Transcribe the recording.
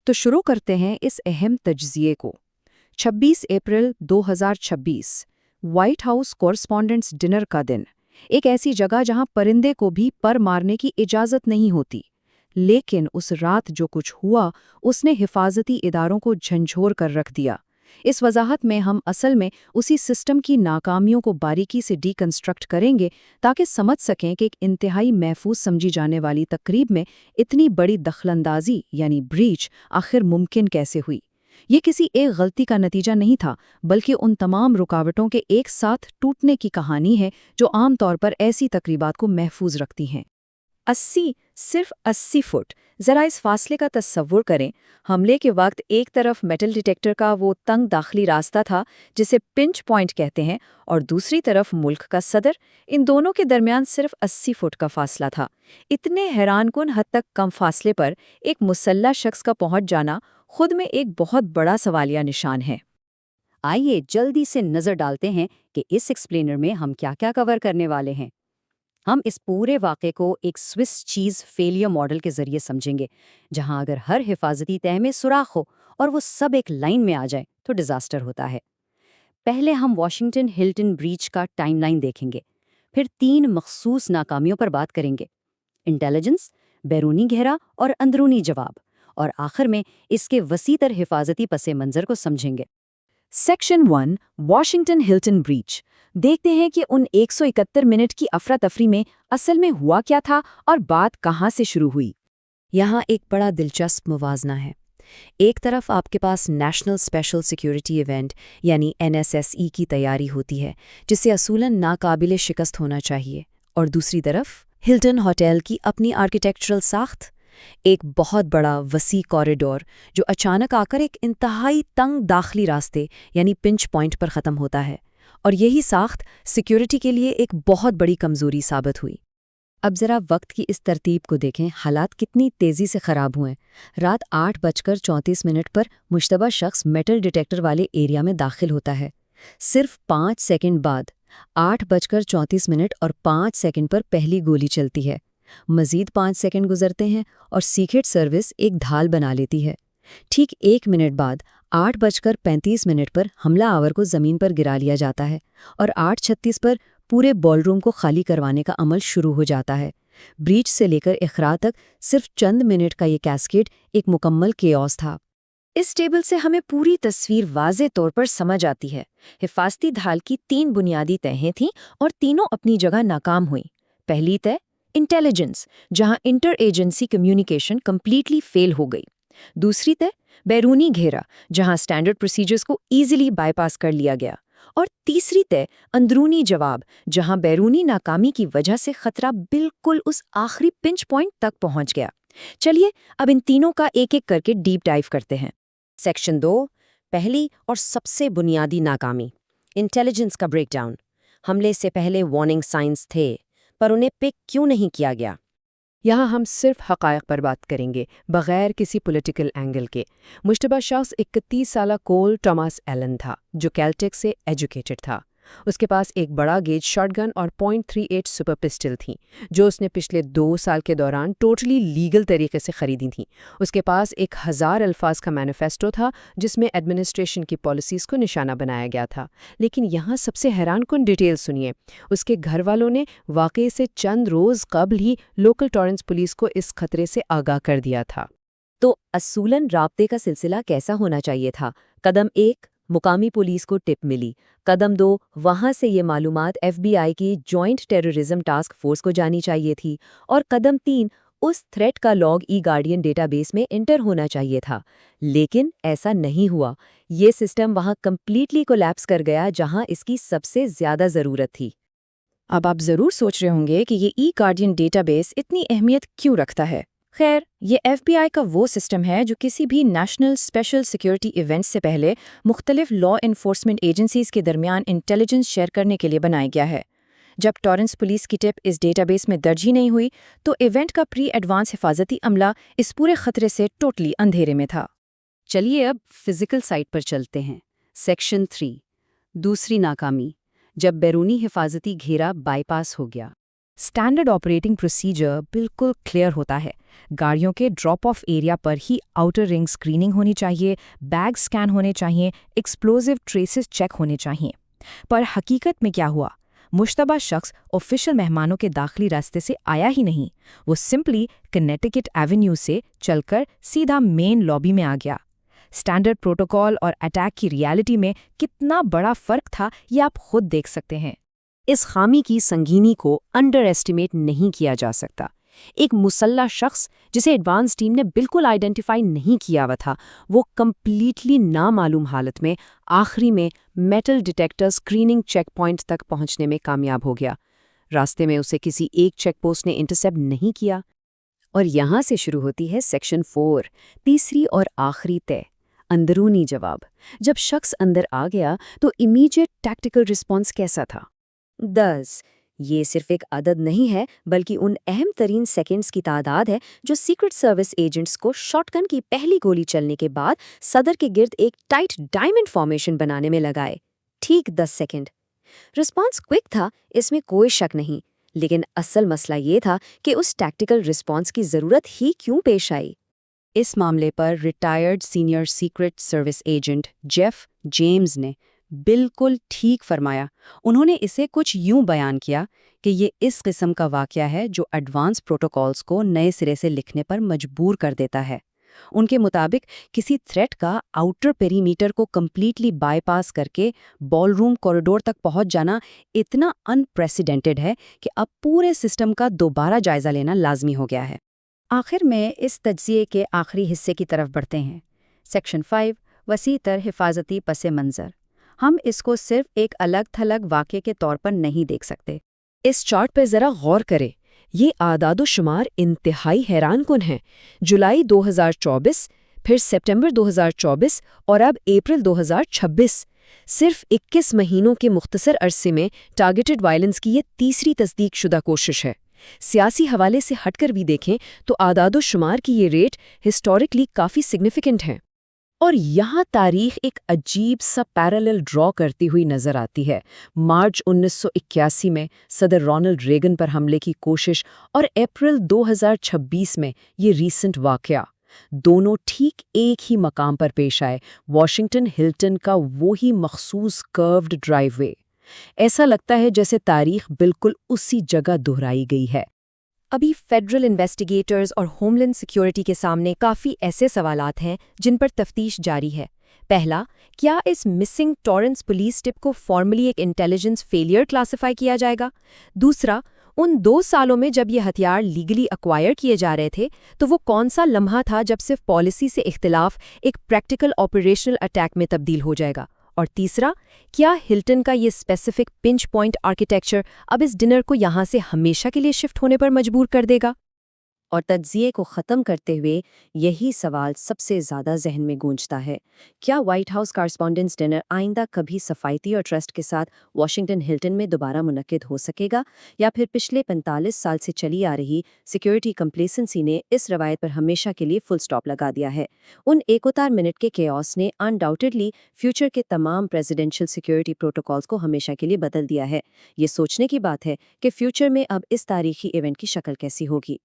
तो शुरू करते हैं इस अहम तज्जिए को। 26 अप्रैल 2026 व्हाइट हाउस कॉरस्पॉन्डेंट्स डिनर का दिन। एक ऐसी जगह जहां परिंदे को भी पर मारने की इजाजत नहीं होती। लेकिन उस रात जो कुछ हुआ उसने हिफाजती इदारों को झंझोर कर रख दिया। इस वजाहत में हम असल में उसी सिस्टम की नाकामियों को बारीकी से डीकंस्ट्रक्ट करेंगे ताकि समझ सकें कि एक इंतहाई महफूज समझी जाने वाली तकरीब में इतनी बड़ी दखलंदाजी यानी ब्रीच आखिर मुमकिन कैसे हुई। ये किसी एक गलती का नतीजा नहीं था, बल्कि उन तमाम रुकावटों के एक साथ टूटने की कहानी है जो आम तौर पर ऐसी तकरीबात को महफूज रखती हैं। सिर्फ 80 फुट। जरा इस फासले का तस्वुर करें। हमले के वक्त एक तरफ मेटल डिटेक्टर का वो तंग दाखिली रास्ता था जिसे पिंच पॉइंट कहते हैं, और दूसरी तरफ मुल्क का सदर। इन दोनों के दरमियान सिर्फ 80 फुट का फासला था। इतने हैरानकुन हद तक कम फासले पर एक मुसल्लह शख्स का पहुंच जाना खुद में एक बहुत बड़ा सवालिया निशान है। आइए जल्दी से नजर डालते हैं कि इस एक्सप्लेनर में हम क्या क्या कवर करने वाले हैं। हम इस पूरे वाक़े को एक स्विस चीज़ फेलियर मॉडल के ज़रिए समझेंगे, जहां अगर हर हिफाजती तह में सुराख हो और वो सब एक लाइन में आ जाए तो डिज़ास्टर होता है। पहले हम वाशिंगटन हिल्टन ब्रीच का टाइमलाइन देखेंगे, फिर 3 मखसूस नाकामियों पर बात करेंगे: इंटेलिजेंस, बैरूनी घेरा और अंदरूनी जवाब, और आखिर में इसके वसीतर हिफाजती पसे मंज़र को समझेंगे। Section 1 Washington Hilton breach. देखते हैं कि उन 171 मिनट की अफरा तफरी में असल में हुआ क्या था और बात कहाँ से शुरू हुई। यहाँ एक बड़ा दिलचस्प मुवाजना है। एक तरफ आपके पास नेशनल स्पेशल सिक्योरिटी इवेंट यानी NSSE की तैयारी होती है, जिसे असूलन नाकाबिले शिकस्त होना चाहिए, और दूसरी तरफ हिल्टन होटल की अपनी आर्किटेक्चरल साख्त। एक बहुत बड़ा वसी कॉरिडोर जो अचानक आकर एक इंतहाई तंग दाखिली रास्ते यानी पिंच पॉइंट पर ख़त्म होता है, और यही साख्त सिक्योरिटी के लिए एक बहुत बड़ी कमज़ोरी साबित हुई। अब ज़रा वक्त की इस तरतीब को देखें, हालात कितनी तेज़ी से ख़राब हुए। रात 8:34 पर मुश्तबा शख्स मेटल डिटेक्टर वाले एरिया में दाखिल होता है। सिर्फ 5 सेकंड बाद 8:34 और 5 सेकंड पर पहली गोली चलती है। मज़ीद 5 सेकंड गुजरते हैं और सीक्रेट सर्विस एक ढाल बना लेती है। ठीक 1 मिनट बाद 8:35 पर हमला आवर को ज़मीन पर गिरा लिया जाता है, और 8:36 पर पूरे बॉलरूम को खाली करवाने का अमल शुरू हो जाता है। ब्रीच से लेकर इखरा तक सिर्फ चंद मिनट का ये कैस्केड एक मुकम्मल केओस था। इस टेबल से हमें पूरी तस्वीर वाज़े तौर पर समझ आती है। हिफाजती ढाल की 3 बुनियादी तहें थीं और तीनों अपनी जगह नाकाम हुई। पहली तह इंटेलिजेंस, जहां inter agency communication completely fail हो गई। दूसरी तह बैरूनी घेरा, जहां स्टैंडर्ड प्रोसीजर्स को ईजिली बाईपास कर लिया गया। और तीसरी तह अंदरूनी जवाब, जहां बैरूनी नाकामी की वजह से खतरा बिल्कुल उस आखिरी पिंच पॉइंट तक पहुंच गया। चलिए अब इन तीनों का एक एक करके डीप डाइव करते हैं। सेक्शन 2, पहली और सबसे बुनियादी नाकामी, इंटेलिजेंस का ब्रेकडाउन। हमले से पहले वार्निंग साइंस थे, पर उन्हें पिक क्यों नहीं किया गया? यहाँ हम सिर्फ हक़ाइक़ पर बात करेंगे, बग़ैर किसी पॉलिटिकल एंगल के। मुश्तबा शख्स 31 साला कोल टॉमस एलन था, जो कैलटेक से एजुकेटेड था। उसके पास एक बड़ा गेज शॉटगन और .38 सुपर पिस्टल थी, जो उसने पिछले 2 साल के दौरान टोटली लीगल तरीके से खरीदी थी। उसके पास 1000 अल्फाज का मैनिफेस्टो था, जिसमें एडमिनिस्ट्रेशन की पॉलिसीज़ को निशाना बनाया गया था। लेकिन यहाँ सबसे हैरानकुन डिटेल सुनिए। उसके घर वालों ने वाक़े से चंद रोज़ कबल ही लोकल टॉरेंस पुलिस को इस खतरे से आगाह कर दिया था। तो असूलन राब्ते का सिलसिला कैसा होना चाहिए था? कदम 1, मुकामी पुलिस को टिप मिली। कदम 2, वहाँ से ये मालूमात FBI की जॉइंट टेररिज्म टास्क फोर्स को जानी चाहिए थी। और कदम 3, उस थ्रेट का लॉग गार्डियन डेटाबेस में एंटर होना चाहिए था। लेकिन ऐसा नहीं हुआ। ये सिस्टम वहाँ कंप्लीटली कोलैप्स कर गया जहाँ इसकी सबसे ज़्यादा ज़रूरत थी। अब आप ज़रूर सोच रहे होंगे कि ये गार्डियन डेटाबेस इतनी अहमियत क्यों रखता है। खैर, ये FBI का वो सिस्टम है जो किसी भी नेशनल स्पेशल सिक्योरिटी इवेंट से पहले मुख्तलिफ लॉ एनफोर्समेंट एजेंसीज के दरमियान इंटेलिजेंस शेयर करने के लिए बनाया गया है। जब टॉरेंस पुलिस की टिप इस डेटाबेस में दर्ज ही नहीं हुई, तो इवेंट का प्री एडवांस हिफाजती अमला इस पूरे खतरे से टोटली अंधेरे में था। चलिए अब फिजिकल साइड पर चलते हैं। सेक्शन 3, दूसरी नाकामी, जब बैरूनी हिफाजती घेरा बाईपास हो गया। स्टैंडर्ड ऑपरेटिंग प्रोसीजर बिल्कुल क्लियर होता है। गाड़ियों के ड्रॉप ऑफ एरिया पर ही आउटर रिंग स्क्रीनिंग होनी चाहिए, बैग स्कैन होने चाहिए, एक्सप्लोजिव ट्रेसेस चेक होने चाहिए। पर हकीकत में क्या हुआ? मुश्तबा शख्स ऑफिशियल मेहमानों के दाखिली रास्ते से आया ही नहीं। वो सिंपली कनेटिकट एवेन्यू से चलकर सीधा मेन लॉबी में आ गया। स्टैंडर्ड प्रोटोकॉल और अटैक की रियलिटी में कितना बड़ा फर्क था, ये आप खुद देख सकते हैं। इस खामी की संगीनी को अंडर एस्टिमेट नहीं किया जा सकता। एक मुसल्ला शख्स जिसे एडवांस टीम ने बिल्कुल आइडेंटिफाई नहीं किया हुआ था, वो कंप्लीटली नामालूम हालत में आखिरी में metal detector screening check point तक पहुंचने में कामयाब हो गया। रास्ते में उसे किसी एक चेक पोस्ट ने इंटरसेप्ट नहीं किया। और यहाँ से शुरू होती है सेक्शन 4, तीसरी और आखिरी तय, अंदरूनी जवाब। जब शख्स अंदर आ गया तो इमीडिएट टैक्टिकल रिस्पॉन्स कैसा था? 10। ये सिर्फ एक अदद नहीं है, बल्कि उन अहम तरीन सेकेंड्स की तादाद है जो सीक्रेट सर्विस एजेंट्स को शॉटगन की पहली गोली चलने के बाद सदर के गिर्द एक टाइट डायमंड फॉर्मेशन बनाने में लगाए। ठीक 10 सेकेंड। रिस्पॉन्स क्विक था, इसमें कोई शक नहीं, लेकिन असल मसला ये था कि उस टैक्टिकल रिस्पॉन्स की ज़रूरत ही क्यों पेश आई। इस मामले पर retired senior secret service agent Jeff James ने बिल्कुल ठीक फरमाया। उन्होंने इसे कुछ यूं बयान किया कि ये इस किस्म का वाकया है जो एडवांस प्रोटोकॉल्स को नए सिरे से लिखने पर मजबूर कर देता है। उनके मुताबिक किसी थ्रेट का आउटर पेरीमीटर को कंप्लीटली बाईपास करके बॉलरूम कॉरिडोर तक पहुंच जाना इतना अनप्रेसिडेंटेड है कि अब पूरे सिस्टम का दोबारा जायजा लेना लाजमी हो गया है। आखिर में इस तज्जिए के आखिरी हिस्से की तरफ बढ़ते हैं। सेक्शन 5, वसीतर हिफाजती पस मंज़र। हम इसको सिर्फ एक अलग थलग वाक़े के तौर पर नहीं देख सकते। इस चार्ट पर ज़रा गौर करें। ये आदाद-ओ-शुमार इंतहाई हैरानकुन हैं। जुलाई 2024, फिर सितंबर 2024 और अब अप्रैल 2026। सिर्फ 21 महीनों के मुख्तसर अरसे में टारगेटेड वायलेंस की ये तीसरी तस्दीकशुदा कोशिश है। सियासी हवाले से हटकर भी देखें तो आदाद-ओ-शुमार की ये रेट हिस्टोरिकली काफ़ी सिग्निफिकेंट हैं। और यहाँ तारीख एक अजीब सा पैरेलल ड्रॉ करती हुई नजर आती है। मार्च 1981 में सदर रोनाल्ड रेगन पर हमले की कोशिश और अप्रैल 2026 में ये रीसेंट वाकया, दोनों ठीक एक ही मकाम पर पेश आए, वॉशिंगटन हिल्टन का वो ही मखसूस कर्व्ड ड्राइववे। ऐसा लगता है जैसे तारीख बिल्कुल उसी जगह दोहराई गई है। अभी फेडरल इन्वेस्टिगेटर्स और होमलैंड सिक्योरिटी के सामने काफ़ी ऐसे सवालात हैं जिन पर तफ्तीश जारी है। पहला, क्या इस मिसिंग टॉरेंस पुलिस टिप को फॉर्मली एक इंटेलिजेंस फेलियर क्लासिफाई किया जाएगा? दूसरा, उन 2 सालों में जब ये हथियार लीगली एक्वायर किए जा रहे थे, तो वो कौन सा लम्हा था जब सिर्फ पॉलिसी से इख्तिलाफ एक प्रैक्टिकल ऑपरेशनल अटैक में तब्दील हो जाएगा? और तीसरा, क्या हिल्टन का ये स्पेसिफिक पिंच पॉइंट आर्किटेक्चर अब इस डिनर को यहाँ से हमेशा के लिए शिफ्ट होने पर मजबूर कर देगा? और तज्जिए को ख़त्म करते हुए यही सवाल सबसे ज़्यादा जहन में गूंजता है, क्या व्हाइट हाउस कॉरस्पॉन्डेंस डिनर आइंदा कभी सफायती और ट्रस्ट के साथ वॉशिंगटन हिल्टन में दोबारा मुनक्किद हो सकेगा, या फिर पिछले 45 साल से चली आ रही सिक्योरिटी कंप्लेसेंसी ने इस रवायत पर हमेशा के लिए फुल स्टॉप लगा दिया है? उन एकोतार मिनट के केओस ने अनडाउटेडली फ्यूचर के तमाम प्रेसिडेंशियल सिक्योरिटी प्रोटोकॉल्स को हमेशा के लिए बदल दिया है। ये सोचने की बात है कि फ्यूचर में अब इस तारीखी इवेंट की शक्ल कैसी होगी।